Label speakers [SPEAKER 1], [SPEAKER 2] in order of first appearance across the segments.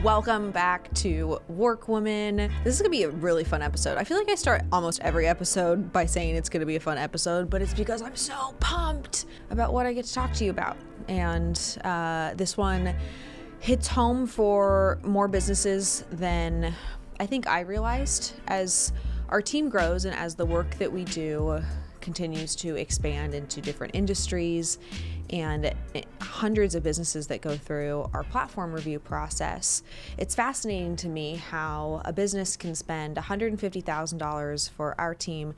[SPEAKER 1] Welcome back to WorkWoman. This is gonna be a really fun episode. I feel like I start almost every episode by saying it's gonna be a fun episode, but it's because I'm so pumped about what I get to talk to you about. And this one hits home for more businesses than I think I realized. As our team grows and as the work that we do continues to expand into different industries and hundreds of businesses that go through our platform review process, it's fascinating to me how a business can spend $150,000 for our team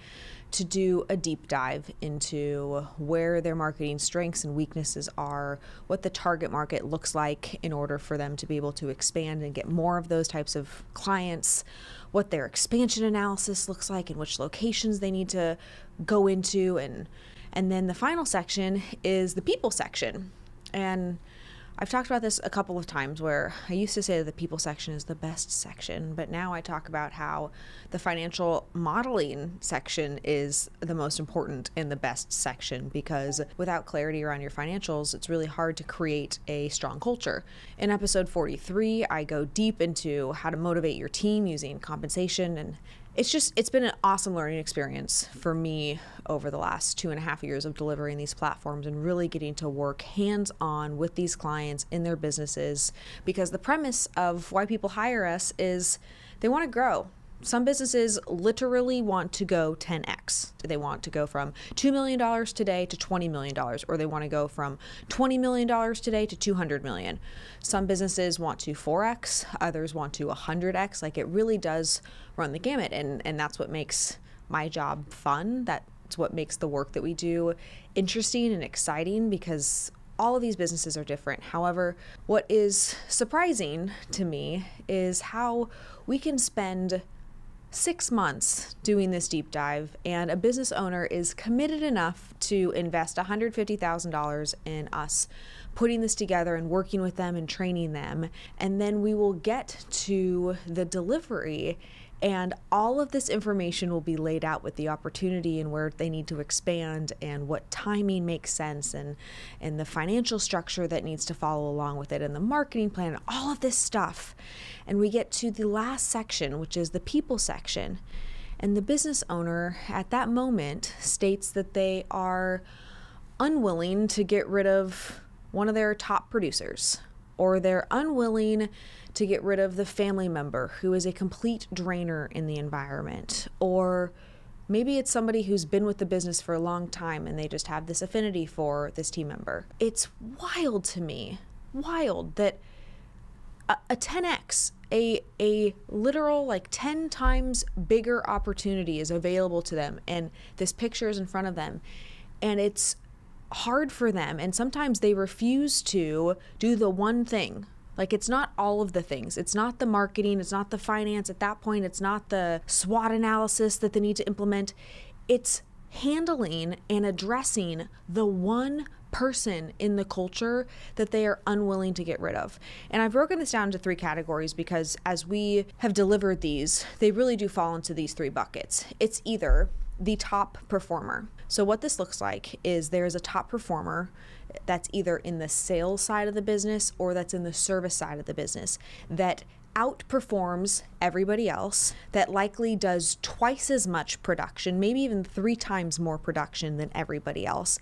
[SPEAKER 1] to do a deep dive into where their marketing strengths and weaknesses are, what the target market looks like in order for them to be able to expand and get more of those types of clients, what their expansion analysis looks like and which locations they need to go into. And then the final section is the people section. And I've talked about this a couple of times where I used to say that the people section is the best section, but now I talk about how the financial modeling section is the most important and the best section, because without clarity around your financials, it's really hard to create a strong culture. In episode 43, I go deep into how to motivate your team using compensation, and it's been an awesome learning experience for me over the last 2.5 years of delivering these platforms and really getting to work hands-on with these clients in their businesses, because the premise of why people hire us is they want to grow. Some businesses literally want to go 10x. They want to go from $2 million today to $20 million, or they want to go from $20 million today to $200 million. Some businesses want to 4x, others want to 100x. Like, it really does run the gamut, and that's what makes my job fun. That's what makes the work that we do interesting and exciting, because all of these businesses are different. However, what is surprising to me is how we can spend 6 months doing this deep dive, and a business owner is committed enough to invest $150,000 in us putting this together and working with them and training them. And then we will get to the delivery, and all of this information will be laid out with the opportunity and where they need to expand and what timing makes sense, and the financial structure that needs to follow along with it, and the marketing plan, all of this stuff. And we get to the last section, which is the people section. And the business owner at that moment states that they are unwilling to get rid of one of their top producers, or they're unwilling to get rid of the family member who is a complete drainer in the environment, or maybe it's somebody who's been with the business for a long time and they just have this affinity for this team member. It's wild to me, wild that a 10x, a literal like 10 times bigger opportunity is available to them, and this picture is in front of them, and it's hard for them, and sometimes they refuse to do the one thing. Like, it's not all of the things. It's not the marketing, it's not the finance at that point, it's not the SWOT analysis that they need to implement. It's handling and addressing the one person in the culture that they are unwilling to get rid of. And I've broken this down into 3 categories because as we have delivered these, they really do fall into these 3 buckets. It's either the top performer. So what this looks like is there's a top performer that's either in the sales side of the business or that's in the service side of the business that outperforms everybody else, that likely does twice as much production, maybe even 3 times more production than everybody else.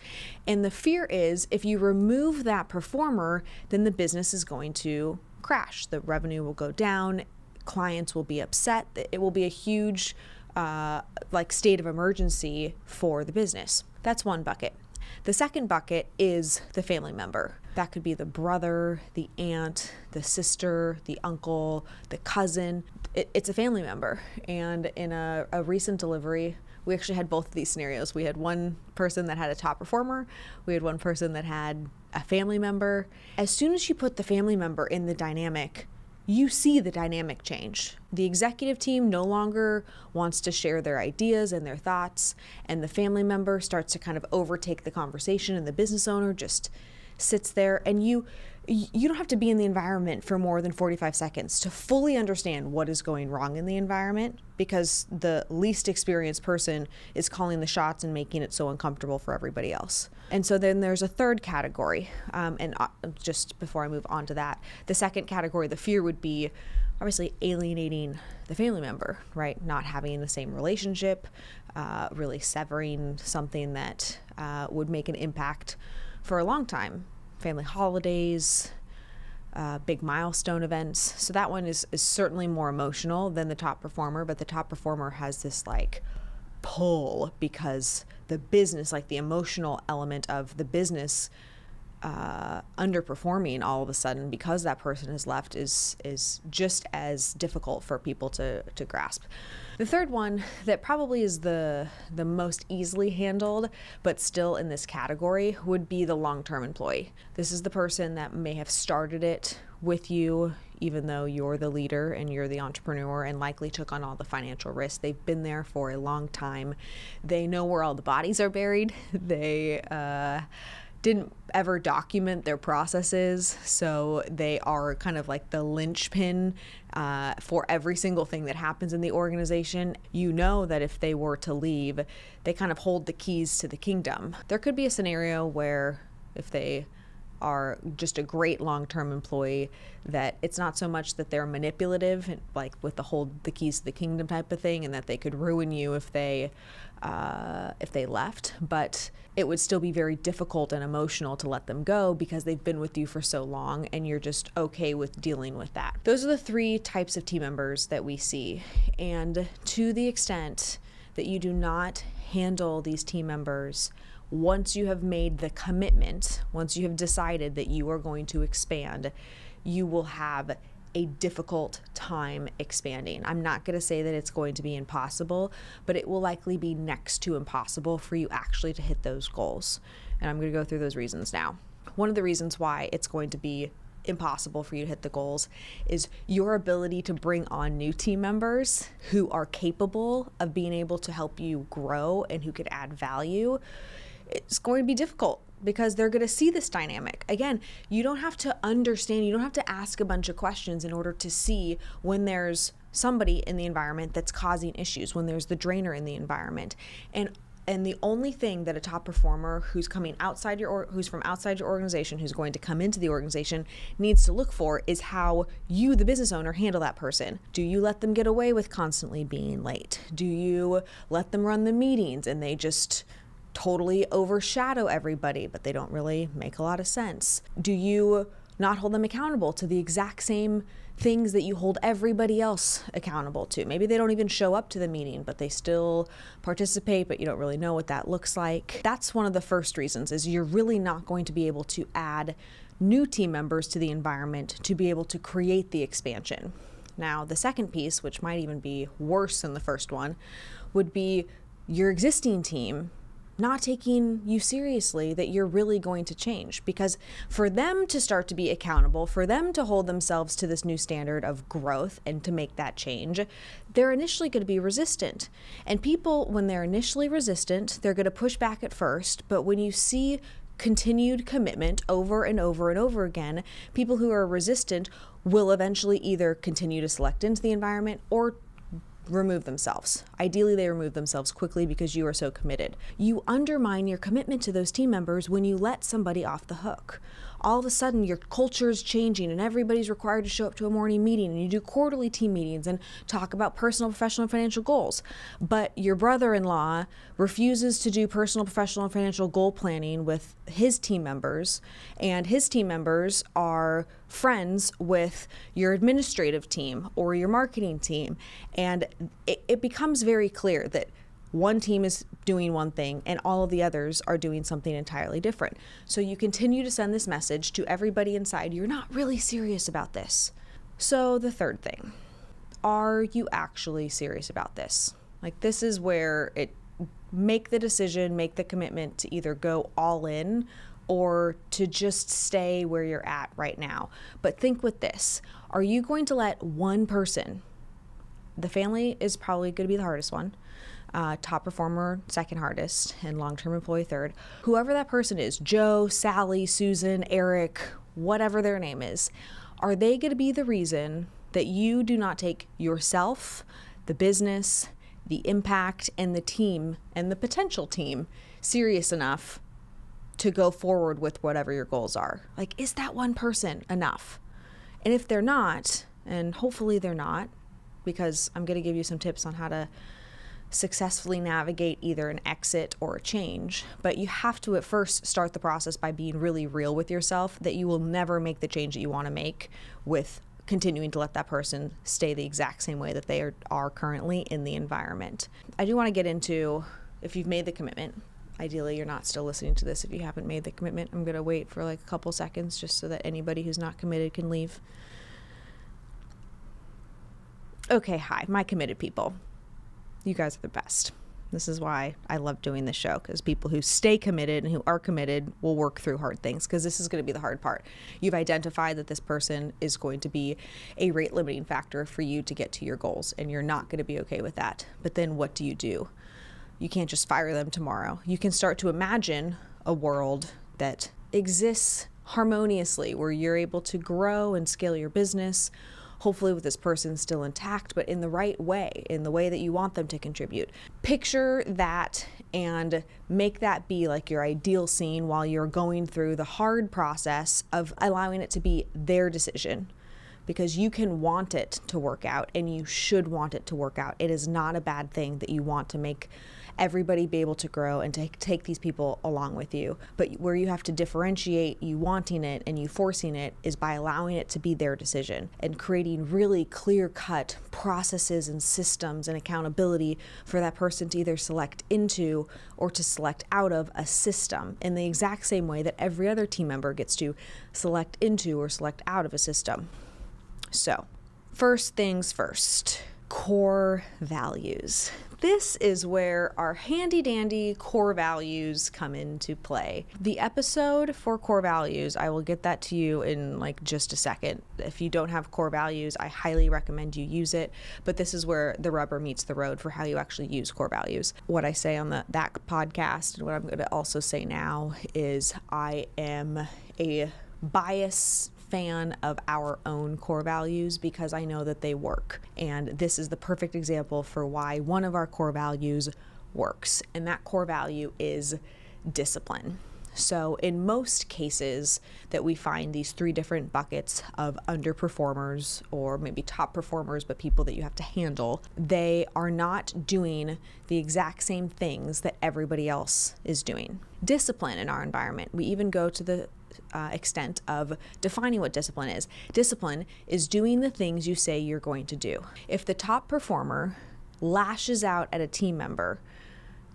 [SPEAKER 1] And the fear is if you remove that performer, then the business is going to crash. The revenue will go down, clients will be upset, it will be a huge state of emergency for the business. That's one bucket. The second bucket is the family member. That could be the brother, the aunt, the sister, the uncle, the cousin. It's a family member. And in a recent delivery, we actually had both of these scenarios. We had one person that had a top performer. We had one person that had a family member. As soon as you put the family member in the dynamic, you see the dynamic change. The executive team no longer wants to share their ideas and their thoughts, and the family member starts to kind of overtake the conversation, and the business owner just sits there, and you don't have to be in the environment for more than 45 seconds to fully understand what is going wrong in the environment, because the least experienced person is calling the shots and making it so uncomfortable for everybody else. And so then there's a third category. And just before I move on to that, the second category, the fear, would be obviously alienating the family member, right? Not having the same relationship, really severing something that would make an impact for a long time. Family holidays, big milestone events. So that one is certainly more emotional than the top performer, but the top performer has this like pull because the business, like the emotional element of the business underperforming all of a sudden because that person has left is just as difficult for people to grasp. The third one that probably is the most easily handled, but still in this category, would be the long-term employee. This is the person that may have started it with you, even though you're the leader and you're the entrepreneur, and likely took on all the financial risks. They've been there for a long time. They know where all the bodies are buried. They didn't ever document their processes, so they are kind of like the linchpin for every single thing that happens in the organization. You know that if they were to leave, they kind of hold the keys to the kingdom. There could be a scenario where if they are just a great long-term employee, that it's not so much that they're manipulative, like with the hold the keys to the kingdom type of thing, and that they could ruin you if they left, but it would still be very difficult and emotional to let them go because they've been with you for so long and you're just okay with dealing with that. Those are the three types of team members that we see. And to the extent that you do not handle these team members once you have made the commitment, once you have decided that you are going to expand, you will have a difficult time expanding. I'm not going to say that it's going to be impossible, but it will likely be next to impossible for you actually to hit those goals. And I'm going to go through those reasons now. One of the reasons why it's going to be impossible for you to hit the goals is your ability to bring on new team members who are capable of being able to help you grow and who could add value. It's going to be difficult because they're going to see this dynamic. Again, you don't have to understand, you don't have to ask a bunch of questions in order to see when there's somebody in the environment that's causing issues, when there's the drainer in the environment. And the only thing that a top performer who's coming outside who's from outside your organization, who's going to come into the organization, needs to look for is how you, the business owner, handle that person. Do you let them get away with constantly being late? Do you let them run the meetings and they just totally overshadow everybody, but they don't really make a lot of sense? Do you not hold them accountable to the exact same things that you hold everybody else accountable to? Maybe they don't even show up to the meeting, but they still participate, but you don't really know what that looks like. That's one of the first reasons, is you're really not going to be able to add new team members to the environment to be able to create the expansion. Now, the second piece, which might even be worse than the first one, would be your existing team not taking you seriously, that you're really going to change. Because for them to start to be accountable, for them to hold themselves to this new standard of growth and to make that change, they're initially going to be resistant. And people, when they're initially resistant, they're going to push back at first. But when you see continued commitment over and over and over again, people who are resistant will eventually either continue to select into the environment or remove themselves. Ideally, they remove themselves quickly because you are so committed. You undermine your commitment to those team members when you let somebody off the hook. All of a sudden, your culture is changing and everybody's required to show up to a morning meeting, and you do quarterly team meetings and talk about personal, professional, and financial goals. But your brother-in-law refuses to do personal, professional, and financial goal planning with his team members, and his team members are friends with your administrative team or your marketing team. And it becomes very clear that one team is doing one thing and all of the others are doing something entirely different. So you continue to send this message to everybody inside, you're not really serious about this. So the third thing, are you actually serious about this? Like, this is where make the decision, make the commitment to either go all in or to just stay where you're at right now. But think with this, are you going to let one person, the family is probably going to be the hardest one, top performer second hardest, and long-term employee third, whoever that person is, Joe, Sally, Susan, Eric, whatever their name is, are they going to be the reason that you do not take yourself, the business, the impact, and the team and the potential team serious enough to go forward with whatever your goals are? Like, is that one person enough? And if they're not, and hopefully they're not, because I'm going to give you some tips on how to successfully navigate either an exit or a change, but you have to at first start the process by being really real with yourself that you will never make the change that you want to make with continuing to let that person stay the exact same way that they are currently in the environment. I do want to get into, if you've made the commitment, ideally you're not still listening to this if you haven't made the commitment. I'm going to wait for like a couple seconds just so that anybody who's not committed can leave. Okay, hi, my committed people. You guys are the best. This is why I love doing this show, because people who stay committed and who are committed will work through hard things, because this is going to be the hard part. You've identified that this person is going to be a rate limiting factor for you to get to your goals, and you're not going to be okay with that. But then what do? You can't just fire them tomorrow. You can start to imagine a world that exists harmoniously, where you're able to grow and scale your business, hopefully with this person still intact, but in the right way, in the way that you want them to contribute. Picture that and make that be like your ideal scene while you're going through the hard process of allowing it to be their decision, because you can want it to work out and you should want it to work out. It is not a bad thing that you want to make everybody be able to grow and to take these people along with you. But where you have to differentiate you wanting it and you forcing it is by allowing it to be their decision and creating really clear-cut processes and systems and accountability for that person to either select into or to select out of a system in the exact same way that every other team member gets to select into or select out of a system. So, first things first, core values. This is where our handy dandy core values come into play. The episode for core values, I will get that to you in like just a second. If you don't have core values, I highly recommend you use it, but this is where the rubber meets the road for how you actually use core values. What I say on that podcast and what I'm going to also say now is I am a bias fan of our own core values because I know that they work. And this is the perfect example for why one of our core values works. And that core value is discipline. So in most cases that we find these three different buckets of underperformers or maybe top performers, but people that you have to handle, they are not doing the exact same things that everybody else is doing. Discipline in our environment, we even go to the extent of defining what discipline is. Discipline is doing the things you say you're going to do. If the top performer lashes out at a team member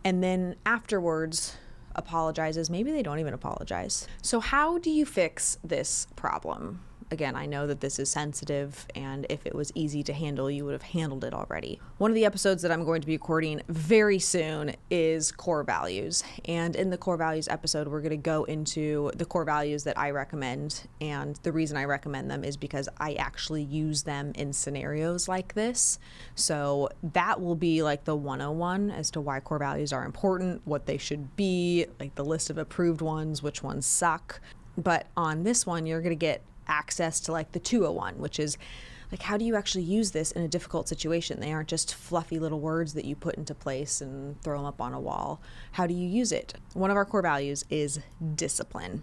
[SPEAKER 1] and then afterwards apologizes, maybe they don't even apologize. So how do you fix this problem? Again, I know that this is sensitive, and if it was easy to handle, you would have handled it already. One of the episodes that I'm going to be recording very soon is core values. And in the core values episode, we're going to go into the core values that I recommend. And the reason I recommend them is because I actually use them in scenarios like this. So that will be like the 101 as to why core values are important, what they should be, like the list of approved ones, which ones suck. But on this one, you're going to get access to like the 201, which is like, how do you actually use this in a difficult situation? They aren't just fluffy little words that you put into place and throw them up on a wall. How do you use it? One of our core values is discipline.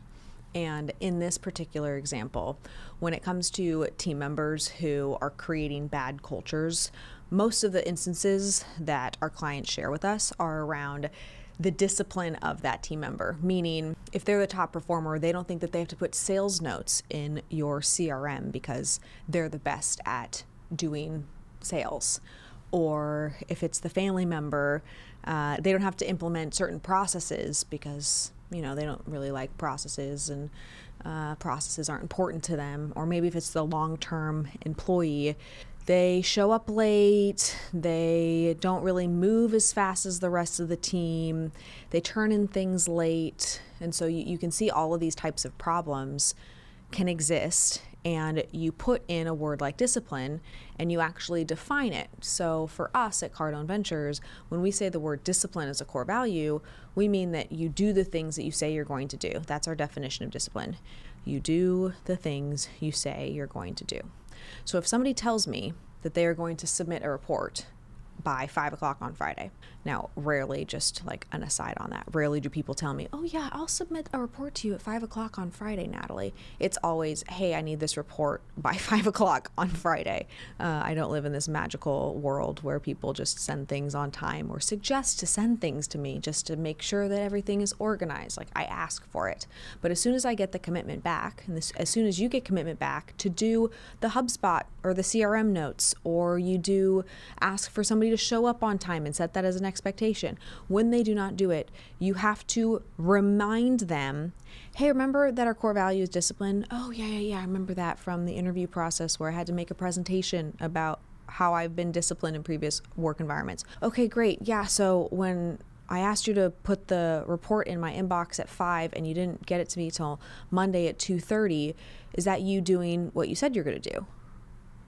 [SPEAKER 1] And in this particular example, when it comes to team members who are creating bad cultures, most of the instances that our clients share with us are around the discipline of that team member, meaning if they're the top performer, they don't think that they have to put sales notes in your CRM because they're the best at doing sales. Or if it's the family member, they don't have to implement certain processes because, you know, they don't really like processes and processes aren't important to them. Or maybe if it's the long-term employee, they show up late, they don't really move as fast as the rest of the team, they turn in things late. And so you can see all of these types of problems can exist, and you put in a word like discipline and you actually define it. So for us at Cardone Ventures, when we say the word discipline is a core value, we mean that you do the things that you say you're going to do. That's our definition of discipline. You do the things you say you're going to do. So if somebody tells me that they are going to submit a report by 5 o'clock on Friday. Now, rarely, just like an aside on that, rarely do people tell me, oh yeah, I'll submit a report to you at 5 o'clock on Friday, Natalie. It's always, hey, I need this report by 5 o'clock on Friday. I don't live in this magical world where people just send things on time or suggest to send things to me just to make sure that everything is organized. Like, I ask for it. But as soon as I get the commitment back, and as soon as you get commitment back to do the HubSpot or the CRM notes, or you do ask for somebody to show up on time and set that as an expectation. When they do not do it, you have to remind them, hey, remember that our core value is discipline? Oh, yeah. I remember that from the interview process where I had to make a presentation about how I've been disciplined in previous work environments. Okay, great. Yeah, so when I asked you to put the report in my inbox at 5 and you didn't get it to me till Monday at 2:30, is that you doing what you said you're going to do?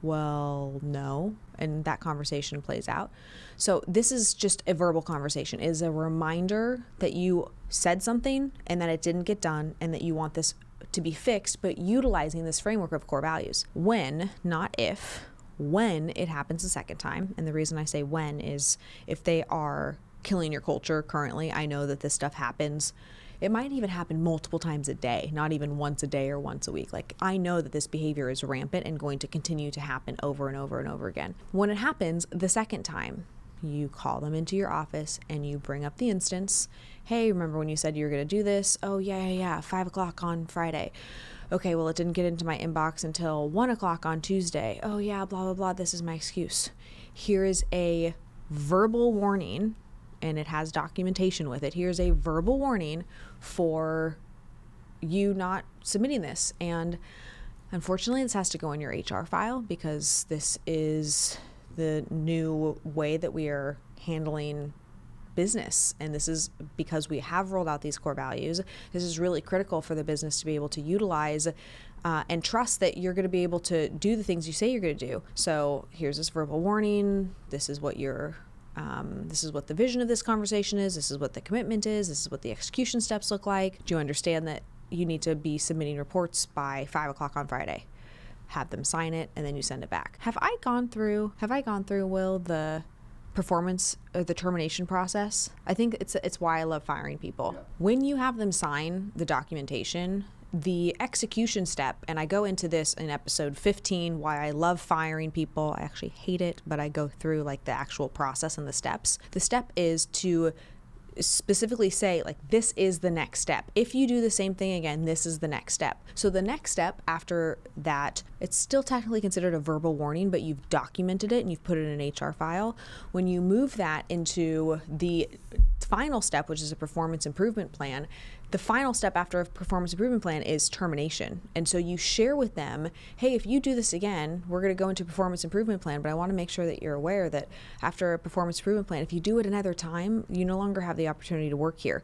[SPEAKER 1] Well, no. And that conversation plays out. So this is just a verbal conversation. It is a reminder that you said something and that it didn't get done and that you want this to be fixed, but utilizing this framework of core values. When, not if, when it happens a second time. And the reason I say when is if they are killing your culture currently, I know that this stuff happens. It might even happen multiple times a day, not even once a day or once a week. Like, I know that this behavior is rampant and going to continue to happen over and over and over again. When it happens the second time, you call them into your office and you bring up the instance. Hey, remember when you said you were going to do this? Oh, yeah, 5 o'clock on Friday. Okay, well, it didn't get into my inbox until 1 o'clock on Tuesday. Oh, yeah, blah, blah, blah. This is my excuse. Here is a verbal warning, and it has documentation with it. Here's a verbal warning for you not submitting this. And unfortunately, this has to go in your HR file because this is the new way that we are handling business. And this is because we have rolled out these core values. This is really critical for the business to be able to utilize and trust that you're going to be able to do the things you say you're going to do. So here's this verbal warning. This is what this is what the vision of this conversation is. This is what the commitment is. This is what the execution steps look like. Do you understand that you need to be submitting reports by 5 o'clock on Friday? Have them sign it, and then you send it back. Have I gone through, Will, the performance or the termination process? I think it's why I love firing people. Yeah. When you have them sign the documentation, the execution step, and I go into this in episode 15, why I love firing people. I actually hate it, but I go through like the actual process and the steps. The step is to specifically say, like, this is the next step. If you do the same thing again, this is the next step. So the next step after that, it's still technically considered a verbal warning, but you've documented it and you've put it in an HR file. When you move that into the final step, which is a performance improvement plan, the final step after a performance improvement plan is termination. And so you share with them, hey, if you do this again, we're going to go into performance improvement plan, but I want to make sure that you're aware that after a performance improvement plan, if you do it another time, you no longer have the opportunity to work here.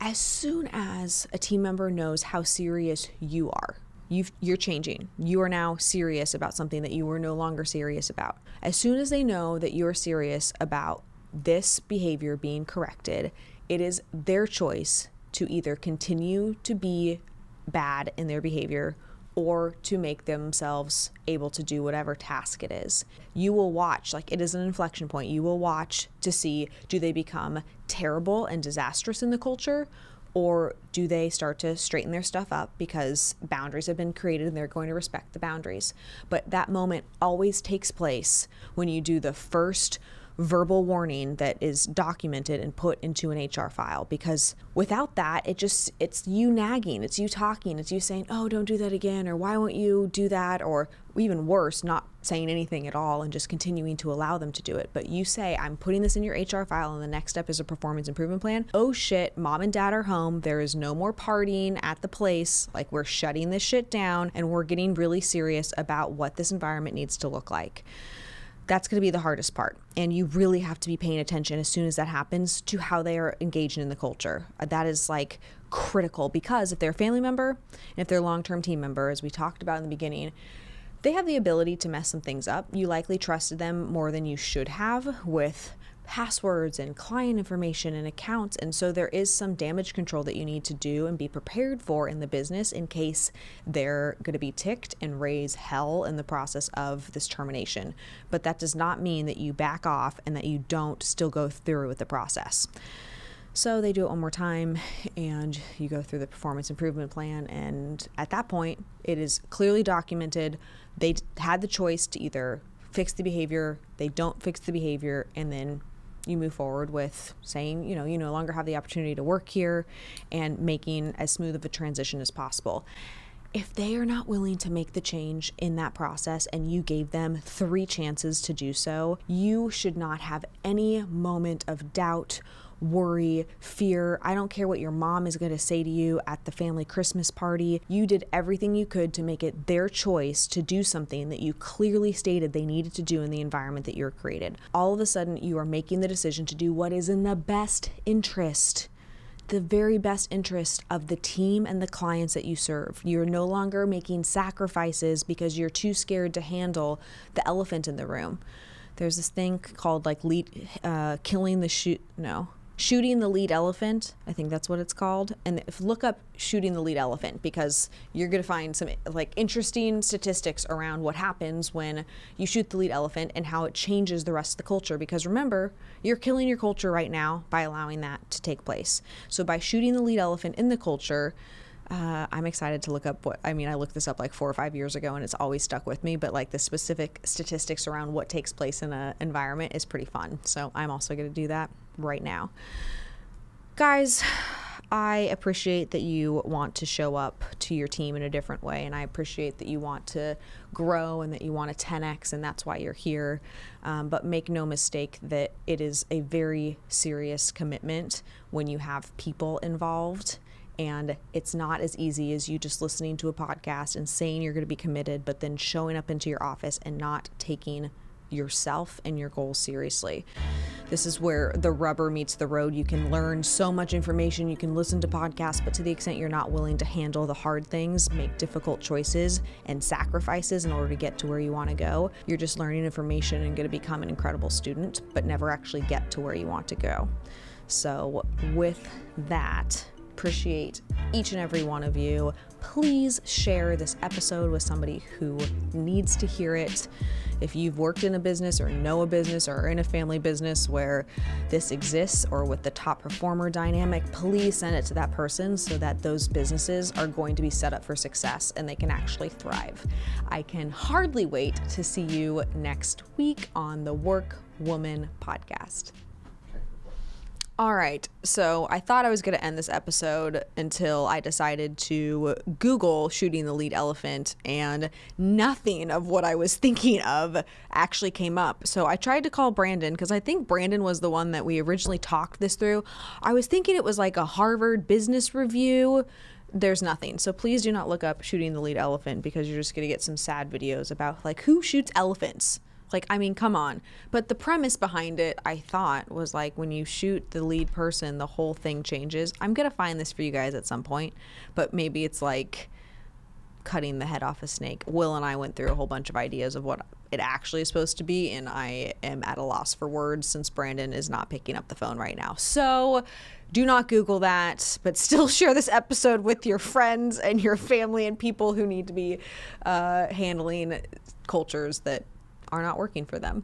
[SPEAKER 1] As soon as a team member knows how serious you are, you're changing. You are now serious about something that you were no longer serious about. As soon as they know that you're serious about this behavior being corrected, it is their choice to either continue to be bad in their behavior or to make themselves able to do whatever task it is. You will watch, like, it is an inflection point. You will watch to see, do they become terrible and disastrous in the culture, or do they start to straighten their stuff up because boundaries have been created and they're going to respect the boundaries. But that moment always takes place when you do the first verbal warning that is documented and put into an HR file, because without that, it's you nagging, it's you talking, it's you saying, oh, don't do that again, or why won't you do that, or even worse, not saying anything at all and just continuing to allow them to do it. But you say, I'm putting this in your HR file and the next step is a performance improvement plan. Oh shit, mom and dad are home. There is no more partying at the place. Like, we're shutting this shit down and we're getting really serious about what this environment needs to look like. That's going to be the hardest part. And you really have to be paying attention as soon as that happens to how they are engaging in the culture. That is like critical, because if they're a family member and if they're a long-term team member, as we talked about in the beginning, they have the ability to mess some things up. You likely trusted them more than you should have with passwords and client information and accounts. And so there is some damage control that you need to do and be prepared for in the business in case they're going to be ticked and raise hell in the process of this termination. But that does not mean that you back off and that you don't still go through with the process. So they do it one more time and you go through the performance improvement plan. And at that point, it is clearly documented. They had the choice to either fix the behavior, they don't fix the behavior, and then you move forward with saying, you no longer have the opportunity to work here and making as smooth of a transition as possible. If they are not willing to make the change in that process and you gave them 3 chances to do so, you should not have any moment of doubt, worry, fear. I don't care what your mom is going to say to you at the family Christmas party. You did everything you could to make it their choice to do something that you clearly stated they needed to do in the environment that you're created. All of a sudden, you are making the decision to do what is in the best interest, the very best interest of the team and the clients that you serve. You're no longer making sacrifices because you're too scared to handle the elephant in the room. There's this thing called like shooting the lead elephant. I think that's what it's called. And look up shooting the lead elephant, because you're going to find some like interesting statistics around what happens when you shoot the lead elephant and how it changes the rest of the culture. Because remember, you're killing your culture right now by allowing that to take place. So by shooting the lead elephant in the culture, I'm excited to look up I looked this up like 4 or 5 years ago and it's always stuck with me, but like the specific statistics around what takes place in an environment is pretty fun. So I'm also going to do that right now. Guys, I appreciate that you want to show up to your team in a different way, and I appreciate that you want to grow and that you want to 10x, and that's why you're here. But make no mistake that it is a very serious commitment when you have people involved. And it's not as easy as you just listening to a podcast and saying you're going to be committed, but then showing up into your office and not taking yourself and your goals seriously. This is where the rubber meets the road. You can learn so much information, you can listen to podcasts, but to the extent you're not willing to handle the hard things, make difficult choices and sacrifices in order to get to where you want to go, you're just learning information and going to become an incredible student, but never actually get to where you want to go. So with that, appreciate each and every one of you. Please share this episode with somebody who needs to hear it. If you've worked in a business or know a business or are in a family business where this exists, or with the top performer dynamic, please send it to that person so that those businesses are going to be set up for success and they can actually thrive. I can hardly wait to see you next week on the WorkWoman podcast. All right, so I thought I was going to end this episode until I decided to Google shooting the lead elephant, and nothing of what I was thinking of actually came up. So I tried to call Brandon, because I think Brandon was the one that we originally talked this through. I was thinking it was like a Harvard Business Review. There's nothing. So please do not look up shooting the lead elephant, because you're just going to get some sad videos about like who shoots elephants. Like, I mean, come on. But the premise behind it, I thought, was like when you shoot the lead person, the whole thing changes. I'm going to find this for you guys at some point, but maybe it's like cutting the head off a snake. Will and I went through a whole bunch of ideas of what it actually is supposed to be, and I am at a loss for words since Brandon is not picking up the phone right now. So do not Google that, but still share this episode with your friends and your family and people who need to be handling cultures that are not working for them.